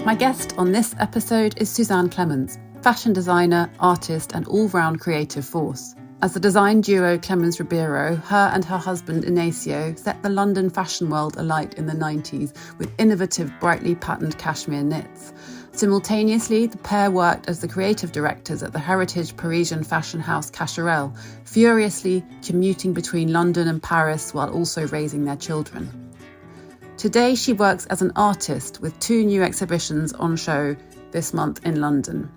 My guest on this episode is Suzanne Clements, fashion designer, artist and all-round creative force. As the design duo Clements Ribeiro, her and her husband Inacio set the London fashion world alight in the 90s with innovative, brightly patterned cashmere knits. Simultaneously, the pair worked as the creative directors at the heritage Parisian fashion house Cacharel, furiously commuting between London and Paris while also raising their children. Today, she works as an artist with 2 new exhibitions on show this month in London.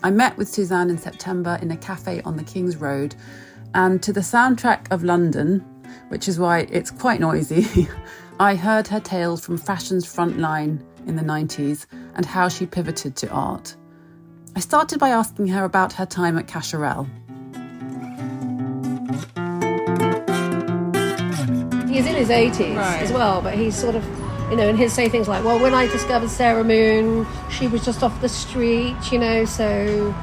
I met with Suzanne in September in a cafe on the King's Road, and to the soundtrack of London, which is why it's quite noisy, I heard her tales from fashion's front line in the 90s and how she pivoted to art. I started by asking her about her time at Cacharel. He's in his 80s as well, but he's sort of, and he'll say things like, well, when I discovered Sarah Moon, she was just off the street, so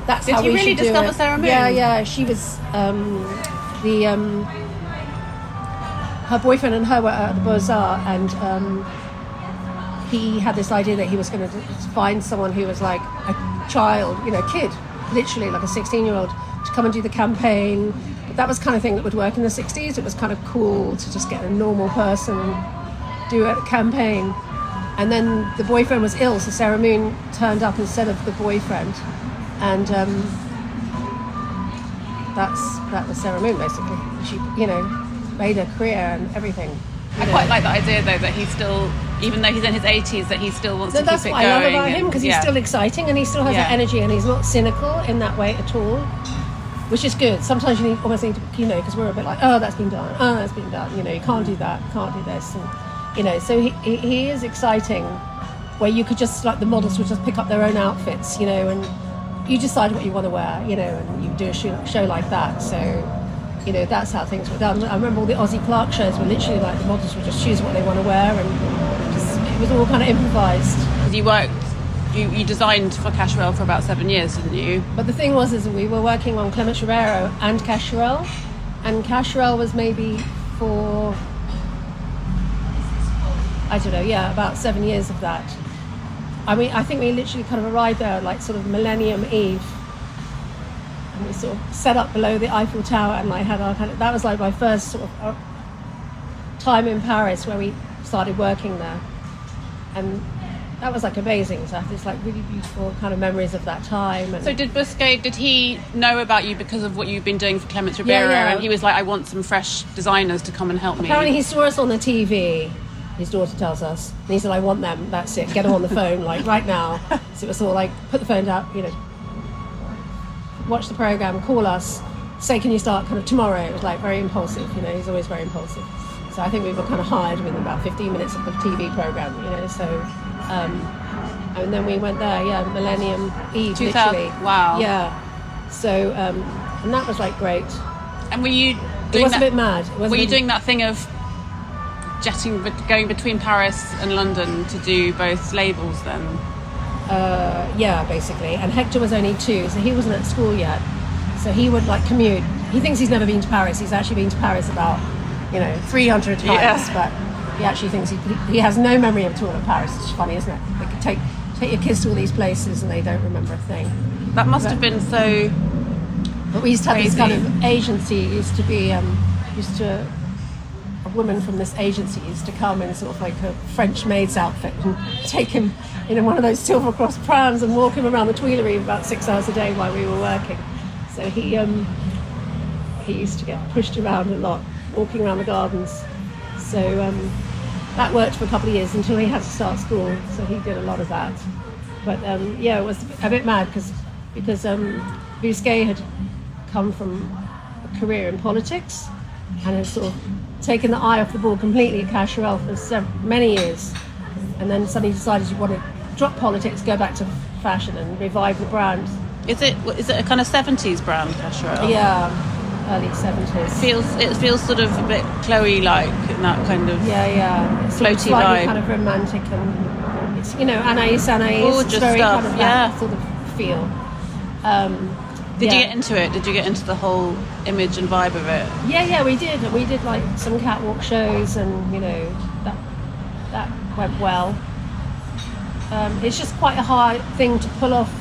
that's how we should do it. Did you really discover Sarah Moon? Yeah, she was, her boyfriend and her were at the Beaux-Arts, and he had this idea that he was going to find someone who was like a child, a kid, literally like a 16-year-old, to come and do the campaign. But that was the kind of thing that would work in the 60s. It was kind of cool to just get a normal person and do a campaign. And then the boyfriend was ill, so Sarah Moon turned up instead of the boyfriend. And that was Sarah Moon, basically. She, made a career and everything. I quite like the idea, though, that he's still, even though he's in his 80s, that he still wants to keep it going. That's what I love about him, because he's still exciting and he still has that energy and he's not cynical in that way at all, which is good. Sometimes you almost need to, because we're a bit like, oh, that's been done, you can't do that, can't do this. And, so he is exciting, where you could just, like the models would just pick up their own outfits, and you decide what you want to wear, and you do a show like that. So, that's how things were done. I remember all the Ozzy Clark shows were literally like the models would just choose what they want to wear, and it was all kind of improvised. You designed for Cacharel for about 7 years, didn't you? But the thing was, we were working on Clements Ribeiro and Cacharel was maybe for, I don't know, about 7 years of that. I mean, I think we literally kind of arrived there like sort of Millennium Eve. And we sort of set up below the Eiffel Tower, and I had our that was like my first sort of time in Paris where we started working there. And that was like amazing. So I have this like really beautiful kind of memories of that time. And so did he know about you because of what you've been doing for Clements Ribeiro? Yeah. And he was like, I want some fresh designers to come and help me. Apparently he saw us on the TV, his daughter tells us, and he said, I want them, that's it, get them on the phone, like right now. So it was all like, put the phone down, watch the programme, call us, say, can you start kind of tomorrow? It was like very impulsive, he's always very impulsive. So I think we were kind of hired within about 15 minutes of the TV programme, so, and then we went there, Millennium Eve, literally. Wow. Yeah. So, and that was like great. And were you doing it was a bit mad. Were you doing that thing of going between Paris and London to do both labels then? Yeah, basically. And Hector was only 2, so he wasn't at school yet. So he would like commute. He thinks he's never been to Paris. He's actually been to Paris about, 300 times. But he actually thinks he has no memory of touring Paris. It's funny, isn't it? They could take your kids to all these places and they don't remember a thing. That must have been so. But we used to have crazy. this kind of agency. Used to a woman from this agency used to come in sort of like a French maid's outfit and take him in one of those Silver Cross prams and walk him around the Tuileries about 6 hours a day while we were working. So he used to get pushed around a lot, walking around the gardens. So that worked for a couple of years until he had to start school. So he did a lot of that. But it was a bit mad because Bousquet had come from a career in politics and had sort of taken the eye off the ball completely at Cacharel for many years, and then suddenly decided you want to drop politics, go back to fashion and revive the brand. Is it a kind of 70s brand, Cacharel? Yeah, early 70s. It feels sort of a bit Chloe-like in that kind of it's floaty slightly vibe. kind of romantic, and it's Anais. Gorgeous it's very stuff, kind of that sort of feel. Did you get into it? Did you get into the whole image and vibe of it? Yeah, we did. We did like some catwalk shows, and that went well. it's just quite a hard thing to pull off,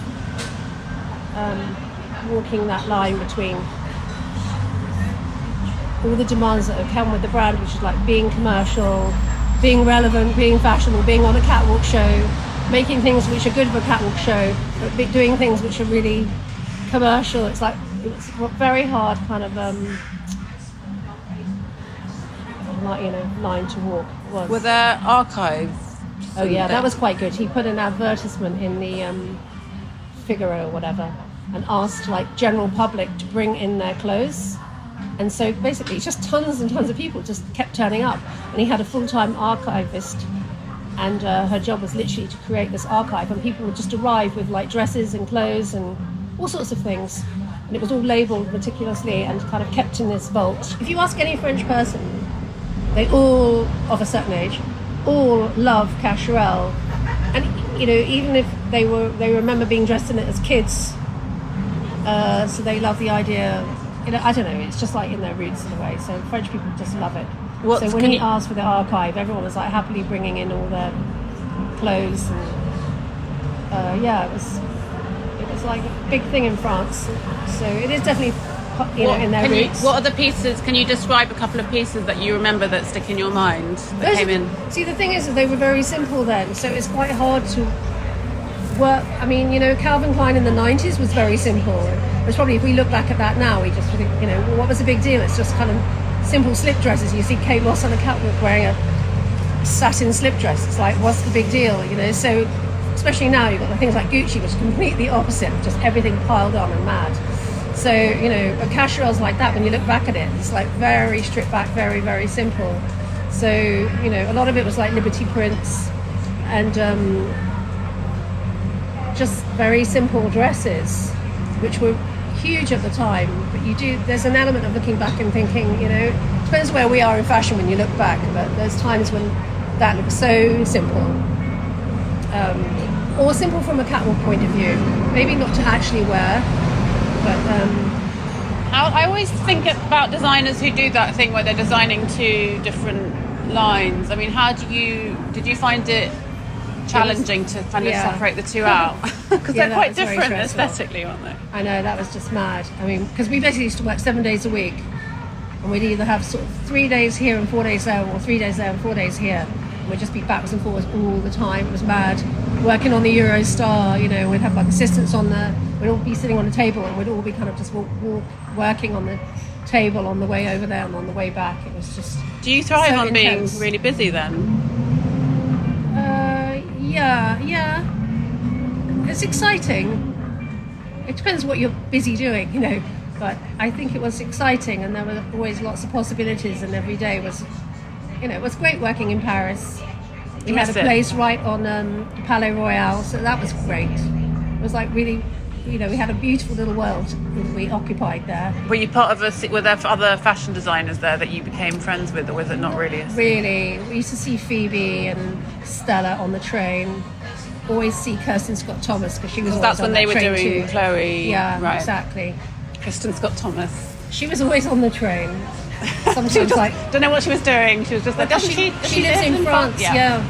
walking that line between all the demands that have come with the brand, which is like being commercial, being relevant, being fashionable, being on a catwalk show, making things which are good for a catwalk show, but doing things which are really commercial. It's a very hard kind of line to walk. Were there archives? Oh yeah, that was quite good. He put an advertisement in the Figaro or whatever, and asked like general public to bring in their clothes. And so basically just tons and tons of people just kept turning up, and he had a full-time archivist, and her job was literally to create this archive, and people would just arrive with like dresses and clothes and all sorts of things, and it was all labelled meticulously and kind of kept in this vault. If you ask any French person, they all, of a certain age, all love Cacharel, and even if they remember being dressed in it as kids, so they love the idea. I don't know, it's just like in their roots in a way. So French people just love it. So when he asked for the archive, everyone was like happily bringing in all their clothes, and it was like a big thing in France. So it is definitely in their roots. What are the pieces? Can you describe a couple of pieces that you remember that stick in your mind that came in? See, the thing is that they were very simple then, so it's quite hard to work. I mean, Calvin Klein in the 90s was very simple. It's probably, if we look back at that now, we just think, what was the big deal? It's just kind of simple slip dresses. You see Kate Moss on a catwalk wearing a satin slip dress. It's like, what's the big deal? So especially now, you've got the things like Gucci, which is completely opposite, just everything piled on and mad. So, a Cacharel's like that when you look back at it. It's like very stripped back, very, very simple. So, a lot of it was like Liberty prints and just very simple dresses, which were huge at the time. But there's an element of looking back and thinking, depends where we are in fashion when you look back, but there's times when that looks so simple. Or simple from a catwalk point of view. Maybe not to actually wear, but I always think about designers who do that thing where they're designing two different lines. I mean, did you find it challenging to kind of separate the two out? Because they're quite different aesthetically, aren't they? I know, that was just mad. I mean, because we basically used to work 7 days a week, and we'd either have sort of 3 days here and 4 days there, or 3 days there and 4 days here. And we'd just be backwards and forwards all the time. It was mad. Working on the Eurostar, we'd have like assistants on there. We'd all be sitting on a table, and we'd all be kind of just working on the table on the way over there and on the way back. It was just Do you thrive so on intense. being really busy then? Yeah. It's exciting. It depends what you're busy doing, But I think it was exciting, and there were always lots of possibilities, and every day was, it was great working in Paris. We had a place right on Palais Royal, so that was great. It was like really, we had a beautiful little world that we occupied there. Were you part of were there other fashion designers there that you became friends with, or was it not really? Really, we used to see Phoebe and Stella on the train. Always see Kirsten Scott Thomas, because she was always that's on when they that were train doing too. Chloe. Yeah, right. Exactly. Kristen Scott Thomas. She was always on the train. Sometimes don't know what she was doing. She was just like, doesn't she? She lives in France. Yeah.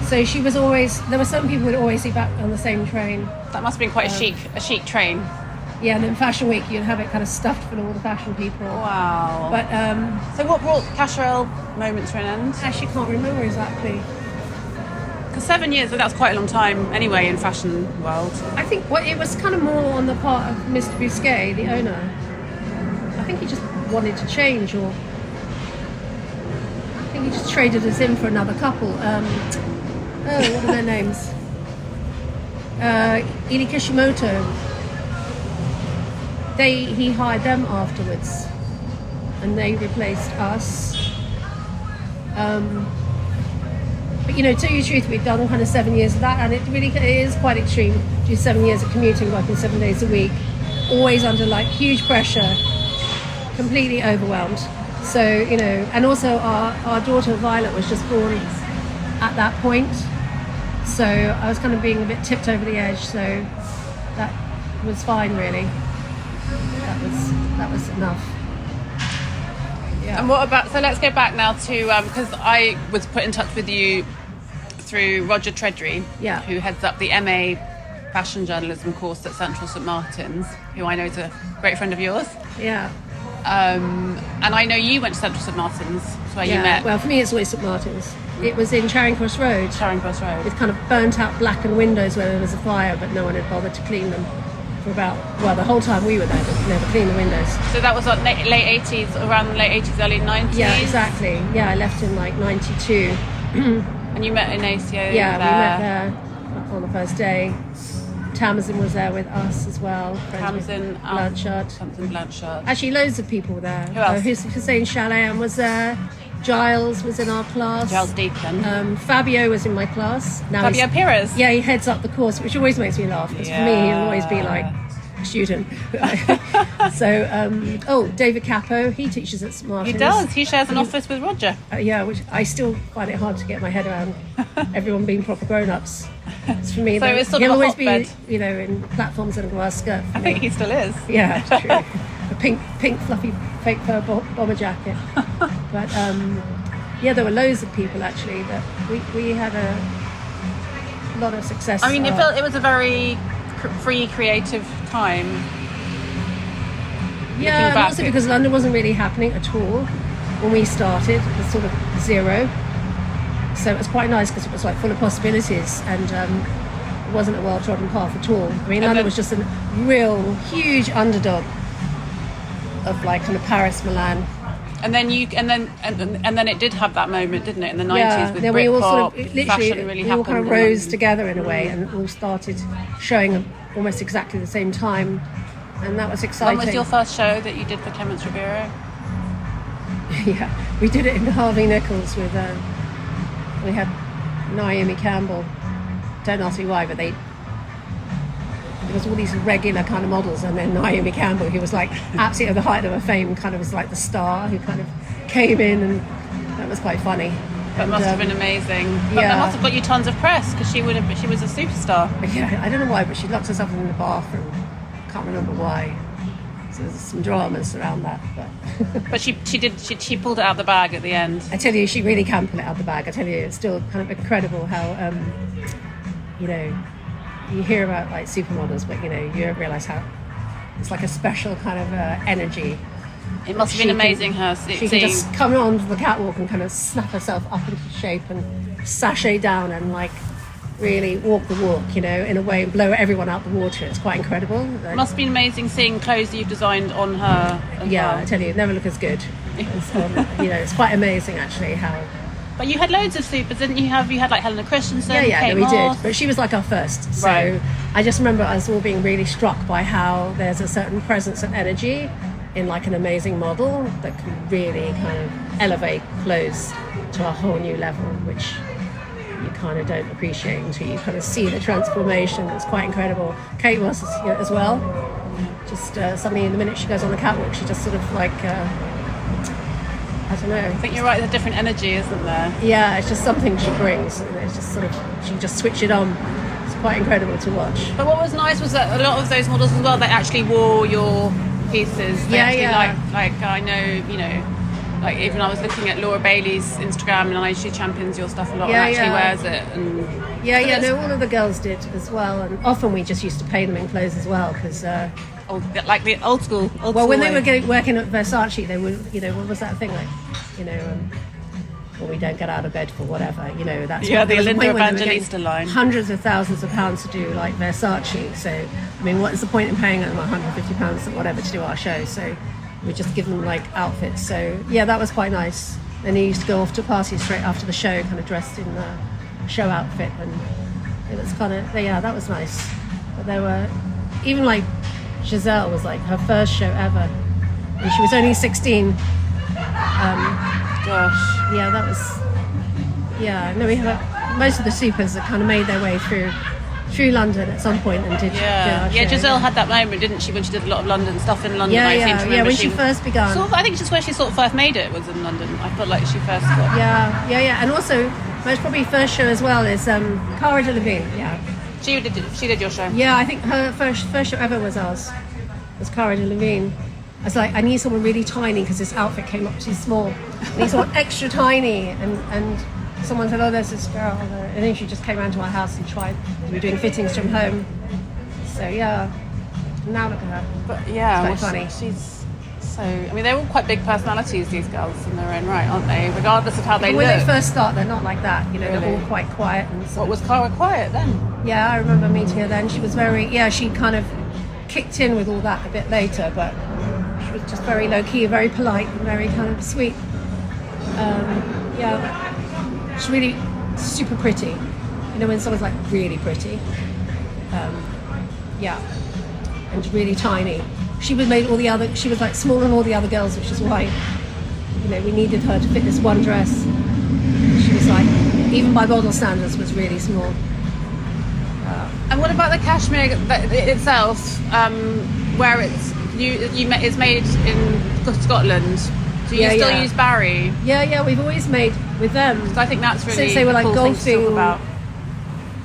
So she was always. There were some people who would always see back on the same train. That must have been quite a chic train. Yeah, and then Fashion Week, you'd have it kind of stuffed full of all the fashion people. Wow. But so what brought Cacharel moment to an end? I actually can't remember exactly. Because 7 years, that's quite a long time anyway in fashion world. I think it was kind of more on the part of Mr. Bousquet, the owner. I think he just wanted to change, or I think he just traded us in for another couple. What are their names? Ili Kishimoto. He hired them afterwards, and they replaced us. But to tell you the truth, we've done kind of 7 years of that, and it is quite extreme. Do 7 years of commuting, working 7 days a week, always under like huge pressure, completely overwhelmed. So and also our daughter Violet was just born at that point, so I was kind of being a bit tipped over the edge. So that was fine, really. That was enough. Yeah. And what about? So let's go back now to because I was put in touch with you through Roger Treadry, Yeah. who heads up the MA Fashion Journalism course at Central St Martin's, who I know is a great friend of yours. Yeah. And I know you went to Central St Martin's, that's where you met. Well, for me, it's always St Martin's. It was in Charing Cross Road. Charing Cross Road. With kind of burnt out blackened windows where there was a fire, but no one had bothered to clean them for the whole time we were there, but never cleaned the windows. So that was what, late 80s, around the late 80s, early 90s? Yeah, exactly. Yeah, I left in like 92. And you met Inacio there? Yeah, we met there on the first day. Tamsin was there with us as well. Tamsin Blanchard. Actually, loads of people were there. Who else? Hussein Chalayan was there. Giles was in our class. Giles Deacon. Fabio was in my class. Now Fabio Pires? Yeah, he heads up the course, which always makes me laugh, because for me, he'll always be like a student. So, David Capo, he teaches at St Martin's. He does. He shares an office with Roger. Yeah, which I still find it hard to get my head around. Everyone being proper grown-ups. It's for me, So it's sort of he'll a always hotbed. be, in platforms and a grass skirt. I think he still is. Yeah, true. A pink fluffy fake fur bomber jacket. But there were loads of people actually. That we had a lot of success. I mean, it was a very free, creative time. Yeah, and also because London wasn't really happening at all when we started. It was sort of zero. So it was quite nice because it was like full of possibilities, and it wasn't a well-trodden path at all. I mean, London was just a real huge underdog of like kind of Paris, Milan. And then it did have that moment, didn't it, in the 90s with then Britpop, we all sort of fashion really we all happened. kind of rose together in a way, and all started showing almost exactly the same time, and that was exciting. When was your first show that you did for Clements Ribeiro? Yeah, we did it in Harvey Nichols with we had Naomi Campbell. Don't ask me why, but there was all these regular kind of models, and then Naomi Campbell, who was like absolutely at the height of her fame, kind of was like the star who kind of came in, and that was quite funny. That must have been amazing. But that must have got you tons of press, because she was a superstar. Yeah, I don't know why, but she locked herself in the bathroom. Can't remember why. So there's some dramas around that, but she pulled it out the bag at the end. I tell you, she really can pull it out the bag. I tell you, it's still kind of incredible how you hear about like supermodels, but you realise how it's like a special kind of energy. It must have been amazing. She can just come onto the catwalk and kind of snap herself up into shape and sashay down and like really walk the walk, in a way, and blow everyone out the water. It's quite incredible. It must have been amazing seeing clothes that you've designed on her as well. I tell you, it never look as good. It's quite amazing actually how. But you had loads of supers, didn't you? You had like Helena Christensen, Kate we Moss. did. But she was like our first. So right. I just remember us all being really struck by how there's a certain presence and energy in like an amazing model that can really kind of elevate clothes to a whole new level, which you kind of don't appreciate until you kind of see the transformation. It's quite incredible. Kate was as well. Just suddenly, the minute she goes on the catwalk, she just sort of like, I don't know. I think you're right, there's a different energy, isn't there? Yeah, it's just something she brings. It's just sort of, she can just switch it on. It's quite incredible to watch. But what was nice was that a lot of those models as well, they actually wore your pieces. They like I know, like even I was looking at Laura Bailey's Instagram, and I know she champions your stuff a lot and actually wears it. And all of the girls did as well, and often we just used to pay them in clothes as well, because like the old school when way. they were working at Versace, they would, what was that thing like, when we don't get out of bed for whatever, that's the Linda Evangelista line. Hundreds of thousands of pounds to do like Versace. So I mean, what is the point in paying them £150 or whatever to do our show? So we just give them like outfits. So that was quite nice. Then he used to go off to parties straight after the show, kind of dressed in the show outfit, and it was kind of that was nice. But there were even like Giselle was like her first show ever, and she was only 16. Gosh. Yeah, that was. Yeah, no, we have most of the supers that kind of made their way through London at some point and did. Giselle had that moment, didn't she, when she did a lot of London stuff in London? When she first began. I think just where she sort of first made it was in London. I felt like she first got. Yeah, and also most probably first show as well is Cara Delevingne. Yeah. She did your show. Yeah, I think her first show ever was ours. Was Cara Delevingne. I was like, I need someone really tiny because this outfit came up too small. I need someone extra tiny, and someone said, oh, there's this girl. And then she just came around to our house and tried. We were doing fittings from home. So, yeah. Now look at her. But yeah, it's quite funny. She's so... I mean, they're all quite big personalities, these girls, in their own right, aren't they? Regardless of how they look. When they first start, they're not like that. You know, Really? They're all quite quiet. And What was Cara quiet then? Yeah, I remember meeting her then. She was very... Yeah, she kind of kicked in with all that a bit later, but she was just very low-key, very polite, and very kind of sweet. Yeah. She's really super pretty. You know, when someone's like really pretty. Yeah. And really tiny. She was like smaller than all the other girls, which is why, you know, we needed her to fit this one dress. She was like, even by model standards, was really small. And what about the cashmere itself, where it's made in Scotland? Do you still use Barry? Yeah, we've always made with them. Because I think that's really since they were like cool golfing, thing to talk about.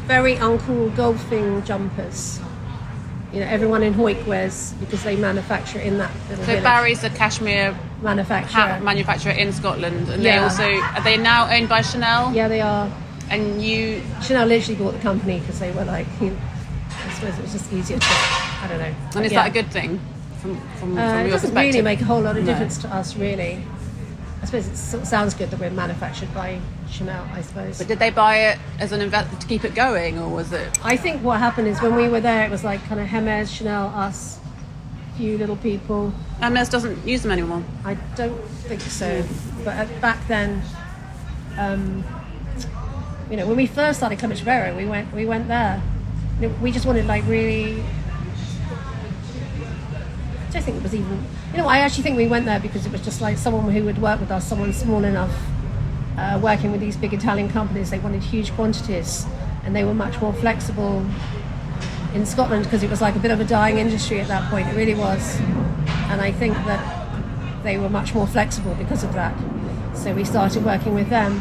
Very uncool golfing jumpers. You know, everyone in Hoyk wears because they manufacture in that little village. So Barry's a cashmere manufacturer in Scotland, and they also are they now owned by Chanel? Yeah, they are. And Chanel literally bought the company because they were like, I suppose it was just easier to, I don't know. And is that a good thing from your perspective? It doesn't really make a whole lot of difference to us, really. I suppose it sort of sounds good that we're manufactured by Chanel, I suppose. But did they buy it as an investment to keep it going, or was it? I think what happened is when we were there, it was like kind of Hermes, Chanel, us, a few little people. Hermes doesn't use them anymore. I don't think so. But back then, you know, when we first started Clements Ribeiro, we went there. You know, we just wanted like really. I don't think it was even. You know, I actually think we went there because it was just like someone who would work with us, someone small enough, working with these big Italian companies. They wanted huge quantities, and they were much more flexible in Scotland because it was like a bit of a dying industry at that point. It really was, and I think that they were much more flexible because of that. So we started working with them,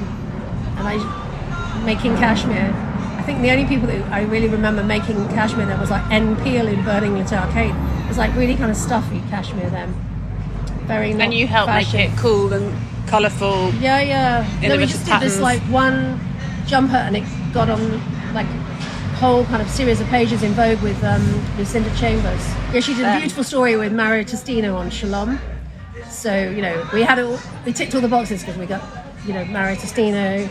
and making cashmere. I think the only people that I really remember making cashmere there was like N. Peel in Birmingham Arcade. It was like really kind of stuffy cashmere then. Very not And you helped fashion. make it cool and colourful. Yeah. Then we just did this like one jumper, and it got on like a whole kind of series of pages in Vogue with Lucinda Chambers. Yeah, she did a beautiful story with Mario Testino on Shalom. So, you know, we ticked all the boxes because we got, you know, Mario Testino,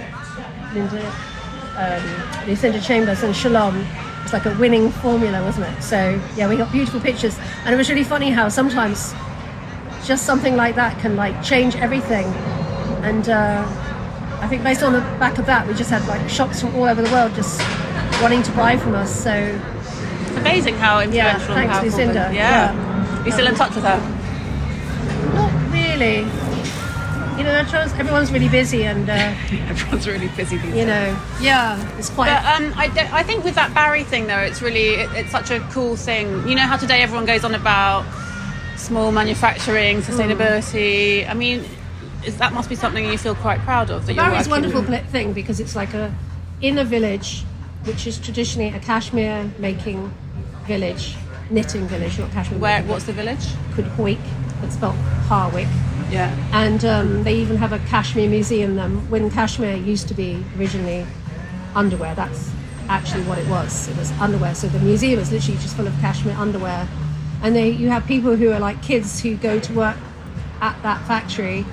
Lucinda Chambers and Shalom. It's like a winning formula, wasn't it? So yeah, we got beautiful pictures, and it was really funny how sometimes just something like that can like change everything. And I think based on the back of that, we just had like shops from all over the world just wanting to buy from us. So it's amazing how influential and thanks powerful. Lucinda. Are you still in touch with her? Not really. You know, everyone's really busy, and everyone's really busy these days. You know, it's quite. But I think with that Barry thing though, it's really it's such a cool thing. You know how today everyone goes on about small manufacturing, sustainability. I mean, that must be something you feel quite proud of. That Barry's a wonderful thing because it's like in a village, which is traditionally a cashmere making village, knitting village, not cashmere. What's the village? Called Hoyk. It's spelled Harwick. Yeah. And they even have a cashmere museum there. When cashmere used to be originally underwear, that's actually what it was. It was underwear. So the museum is literally just full of cashmere underwear. And you have people who are like kids who go to work at that factory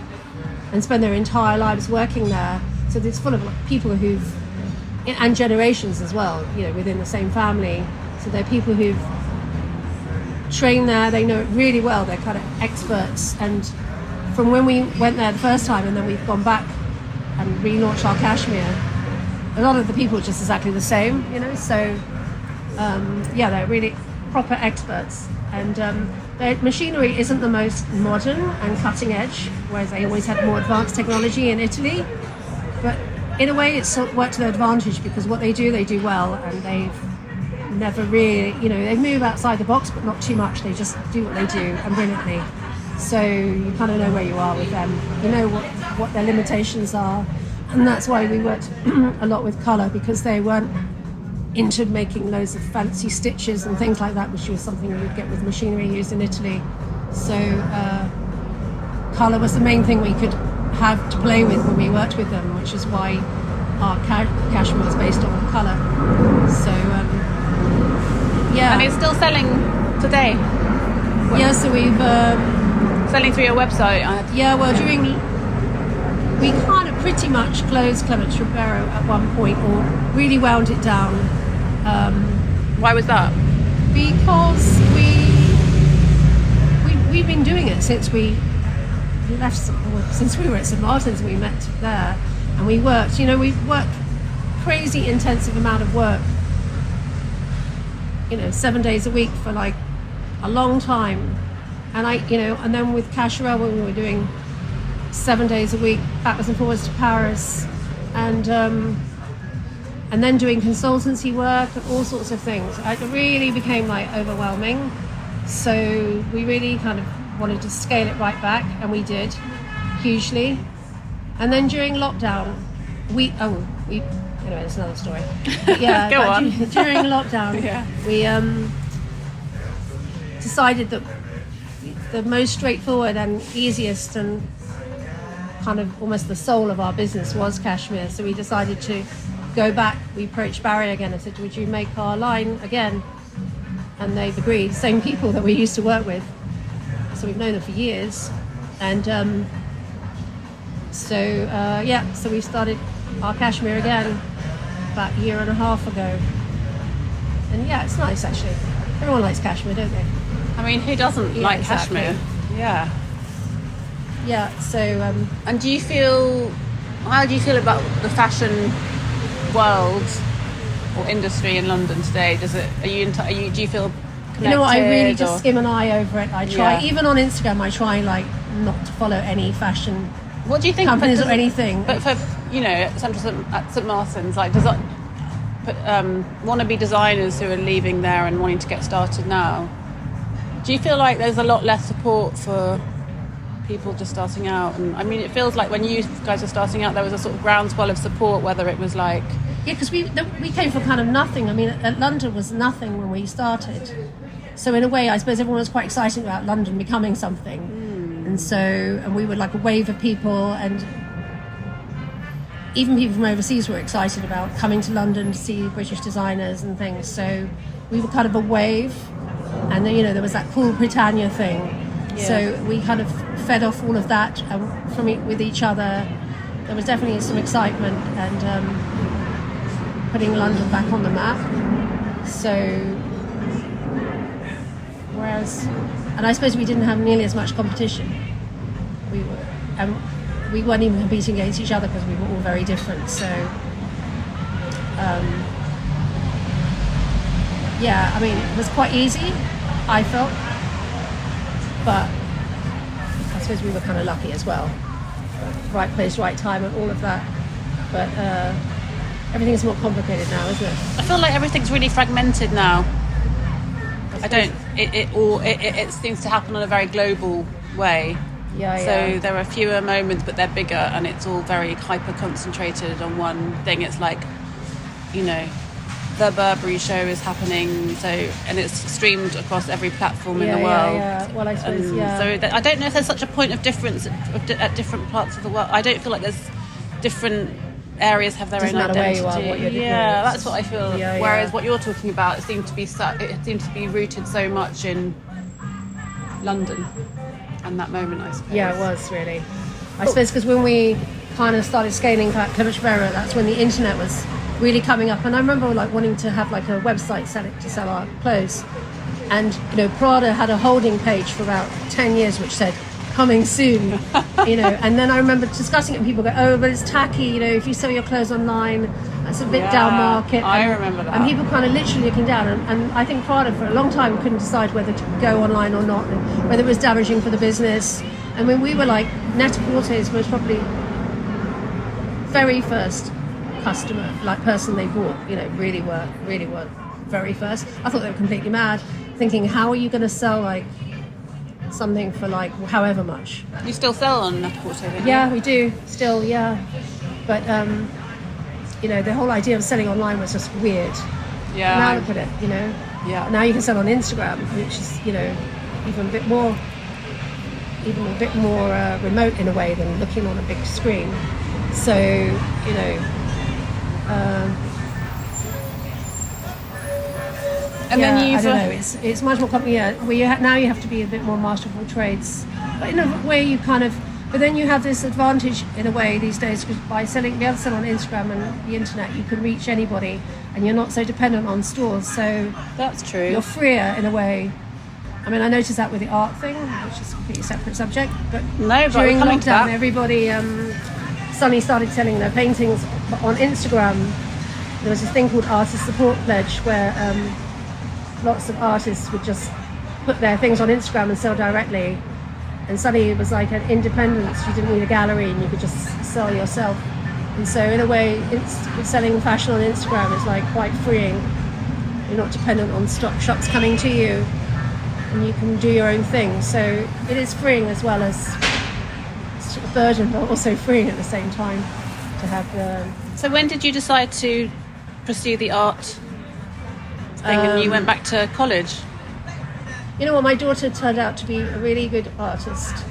and spend their entire lives working there. So it's full of like people and generations as well, you know, within the same family. So they're people who've trained there, they know it really well, they're kind of experts. And from when we went there the first time and then we've gone back and relaunched our cashmere, a lot of the people are just exactly the same, you know. So they're really proper experts. And their machinery isn't the most modern and cutting edge, whereas they always had more advanced technology in Italy. But in a way, it's sort of worked to their advantage because what they do well, and they've never really, you know, they move outside the box, but not too much. They just do what they do, and brilliantly. So you kind of know where you are with them. You know what their limitations are, and that's why we worked a lot with colour, because they weren't into making loads of fancy stitches and things like that, which was something you would get with machinery used in Italy. So colour was the main thing we could have to play with when we worked with them, which is why our cashmere was based on colour. So yeah, and it's still selling today. Yeah, so we've selling through your website. We kind of pretty much closed Clements Ribeiro at one point, or really wound it down. Why was that? Because we've been doing it since we left, since we were at St Martin's. We met there, and we worked. We worked crazy intensive amount of work. 7 days a week for like a long time, and and then with Cacharel, when we were doing 7 days a week backwards and forwards to Paris, and then doing consultancy work and all sorts of things. It really became like overwhelming. So we really kind of wanted to scale it right back, and we did hugely. And then during lockdown, anyway, that's another story. But yeah, Go on. During lockdown, we decided that the most straightforward and easiest and kind of almost the soul of our business was cashmere. So we decided to go back. We approached Barry again and said, would you make our line again? And they've agreed. Same people that we used to work with. So we've known them for years. And so we started our cashmere again about a year and a half ago. And yeah, it's nice actually. Everyone likes cashmere, don't they? I mean, who doesn't like exactly. cashmere? Yeah. Yeah, so... and how do you feel about the fashion world or industry in London today? Do you feel connected? I really just skim an eye over it. I try, Yeah. even on Instagram, I try like not to follow any fashion What do you think companies or anything. But for, at St Martin's, like, does that wannabe designers who are leaving there and wanting to get started now, do you feel like there's a lot less support for people just starting out? And I mean, it feels like when you guys were starting out, there was a sort of groundswell of support, whether it was like... Yeah, because we came from kind of nothing. I mean, London was nothing when we started. So in a way, I suppose everyone was quite excited about London becoming something. And we were like a wave of people, and even people from overseas were excited about coming to London to see British designers and things. So we were kind of a wave. And then, there was that cool Britannia thing. Yeah. So we kind of fed off all of that with each other. There was definitely some excitement and putting London back on the map. So, and I suppose we didn't have nearly as much competition. We weren't even competing against each other because we were all very different. So, yeah, I mean, it was quite easy, I felt, but I suppose we were kind of lucky as well. Right place, right time, and all of that. But everything's more complicated now, isn't it? I feel like everything's really fragmented now. It seems to happen on a very global way. So there are fewer moments, but they're bigger, and it's all very hyper concentrated on one thing. It's like, the Burberry show is happening, and it's streamed across every platform in the world. Yeah. Well, I suppose, So I don't know if there's such a point of difference at different parts of the world. I don't feel like there's different areas have their own identity. Where you are, what you're doing. Yeah, that's what I feel. Whereas what you're talking about, it seemed to be rooted so much in London, and that moment, I suppose. Yeah, it was really. I suppose because when we kind of started scaling Clements Ribeiro, that's when the internet was really coming up. And I remember like wanting to have like a website to sell our clothes. And, Prada had a holding page for about 10 years which said, coming soon, And then I remember discussing it and people go, oh, but it's tacky, if you sell your clothes online, that's a bit down market. I remember that. And people kind of literally looking down. And I think Prada for a long time couldn't decide whether to go online or not, and whether it was damaging for the business. And when we were like, Net-a-Porter's was probably very first customer, like person they bought, really were very first. I thought they were completely mad, thinking, how are you going to sell like something for like however much? You still sell on Net-a-Porter, don't you? Yeah, we do still, yeah. But the whole idea of selling online was just weird. Yeah. Now look at it, Yeah. Now you can sell on Instagram, which is even a bit more remote in a way than looking on a big screen. So And then I don't know. It's much more complicated. Yeah, now you have to be a bit more master of all trades, but in a way you kind of. But then you have this advantage in a way these days, because by being able to sell on Instagram and the internet, you can reach anybody, and you're not so dependent on stores. So that's true. You're freer in a way. I mean, I noticed that with the art thing, which is a completely separate subject. But during lockdown, everybody suddenly started selling their paintings on Instagram. There was this thing called Artist Support Pledge, where lots of artists would just put their things on Instagram and sell directly. And suddenly it was like an independence. You didn't need a gallery, and you could just sell yourself. And so in a way, selling fashion on Instagram is like quite freeing. You're not dependent on shops coming to you, and you can do your own thing. So it is freeing as well as sort of burden, but also freeing at the same time to have the... So when did you decide to pursue the art thing and you went back to college? You know what, my daughter turned out to be a really good artist,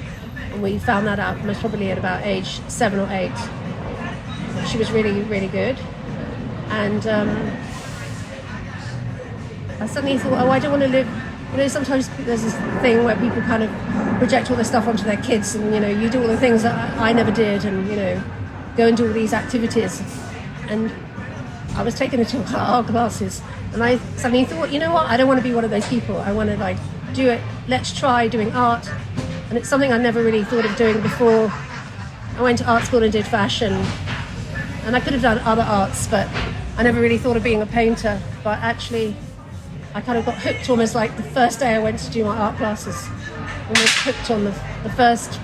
and we found that out most probably at about age 7 or 8. She was really, really good, and I suddenly thought, I don't want to live. You know, sometimes there's this thing where people kind of project all this stuff onto their kids, and you know, you do all the things that I never did, and you know, go and do all these activities. And I was taken into art classes, and I suddenly thought, you know what, I don't want to be one of those people. I want to like do it. Let's try doing art, and it's something I never really thought of doing before. I went to art school and did fashion, and I could have done other arts, but I never really thought of being a painter. But actually, I kind of got hooked almost like the first day I went to do my art classes. Almost hooked on the first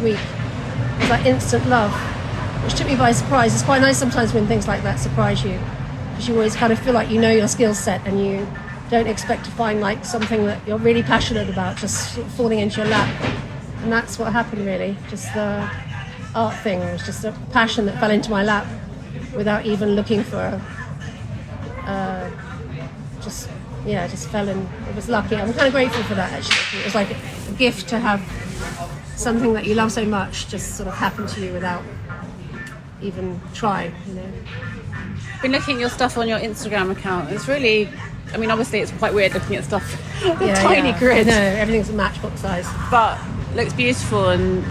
week. It was like instant love, which took me by surprise. It's quite nice sometimes when things like that surprise you, because you always kind of feel like you know your skill set, and you don't expect to find like something that you're really passionate about just sort of falling into your lap. And that's what happened really. Just the art thing was just a passion that fell into my lap without even looking for just fell in. It was lucky. I'm kind of grateful for that actually. It was like a gift to have something that you love so much just sort of happen to you without even trying, you know. I've been looking at your stuff on your Instagram account. It's really, I mean, obviously it's quite weird looking at stuff tiny grid. No, everything's a matchbox size. But looks beautiful. And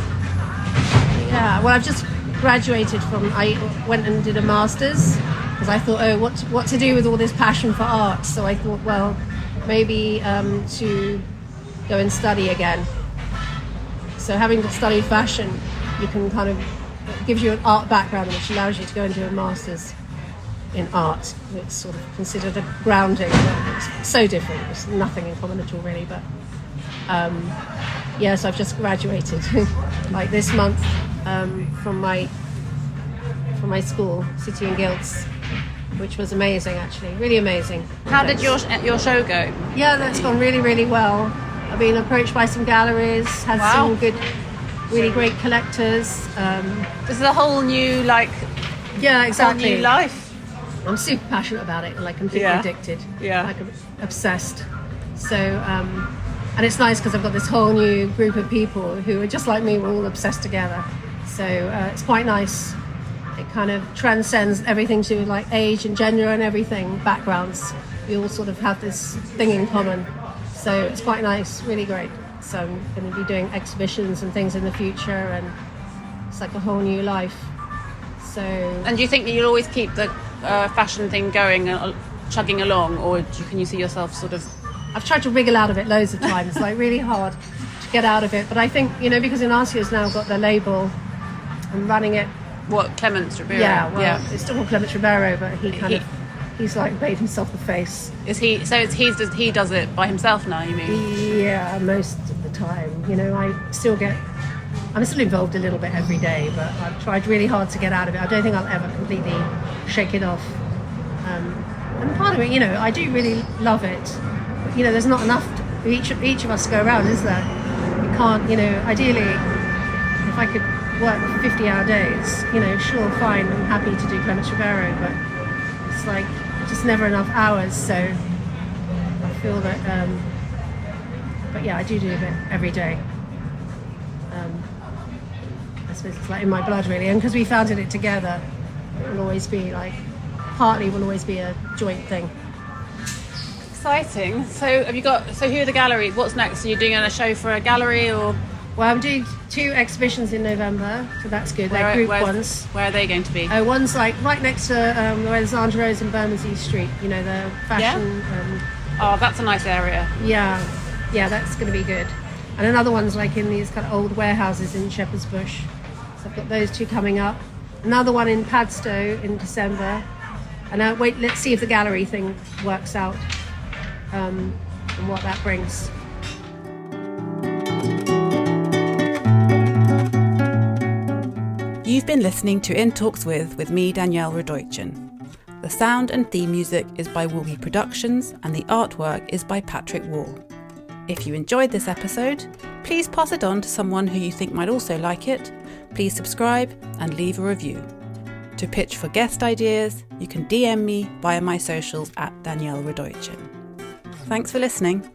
yeah, well, I've just graduated from, I went and did a master's, because I thought, what to do with all this passion for art? So I thought, well, maybe to go and study again. So having studied fashion, you can kind of, it gives you an art background, which allows you to go and do a master's in art. It's sort of considered a grounding. It's so different. It's nothing in common at all, really. But so I've just graduated, like this month, from my school, City and Guilds, which was amazing, actually, really amazing. How did your show go? Yeah, that's gone really, really well. I've been approached by some galleries, had some good, really great collectors. This is a whole new, yeah, exactly. Whole new life. I'm super passionate about it, like completely addicted, like obsessed. So, and it's nice because I've got this whole new group of people who are just like me. We're all obsessed together. So it's quite nice. It kind of transcends everything to like age and gender and everything, backgrounds. We all sort of have this thing in common. So it's quite nice, really great. So I'm going to be doing exhibitions and things in the future, and it's like a whole new life. So. And do you think that you'll always keep the fashion thing going, chugging along, or can you see yourself sort of? I've tried to wriggle out of it loads of times. It's like really hard to get out of it. But I think, you know, because Inaccio's now got the label and running it. What, Clements Ribeiro? Yeah, well, it's still called Clements Ribeiro, but he's like made himself the face. Is he? So he does it by himself now, you mean? Yeah, most of the time. You know, I'm still involved a little bit every day, but I've tried really hard to get out of it. I don't think I'll ever completely shake it off. And part of it, you know, I do really love it. But, you know, there's not enough for each of us to go around, is there? You can't, you know, ideally, if I could work 50-hour days, you know, sure, fine, I'm happy to do Clements Ribeiro, but it's like just never enough hours. So I feel that, but yeah, I do it every day. I suppose it's like in my blood, really, and because we founded it together, it will always be like partly will always be a joint thing. Exciting. So who are the gallery? What's next? Are you doing a show for a gallery or? Well, I'm doing 2 exhibitions in November, so that's good. They're group ones. Where are they going to be? One's like right next to where the Zandra is in Bermondsey Street, you know, the fashion. Oh, that's a nice area. Yeah, that's going to be good. And another one's like in these kind of old warehouses in Shepherd's Bush. So I've got those 2 coming up. Another one in Padstow in December. And let's see if the gallery thing works out and what that brings. You've been listening to In Talks with me, Danielle Radoichin. The sound and theme music is by Woolby Productions and the artwork is by Patrick Wall. If you enjoyed this episode, please pass it on to someone who you think might also like it. Please subscribe and leave a review. To pitch for guest ideas, you can DM me via my socials at Danielle Radoichin. Thanks for listening.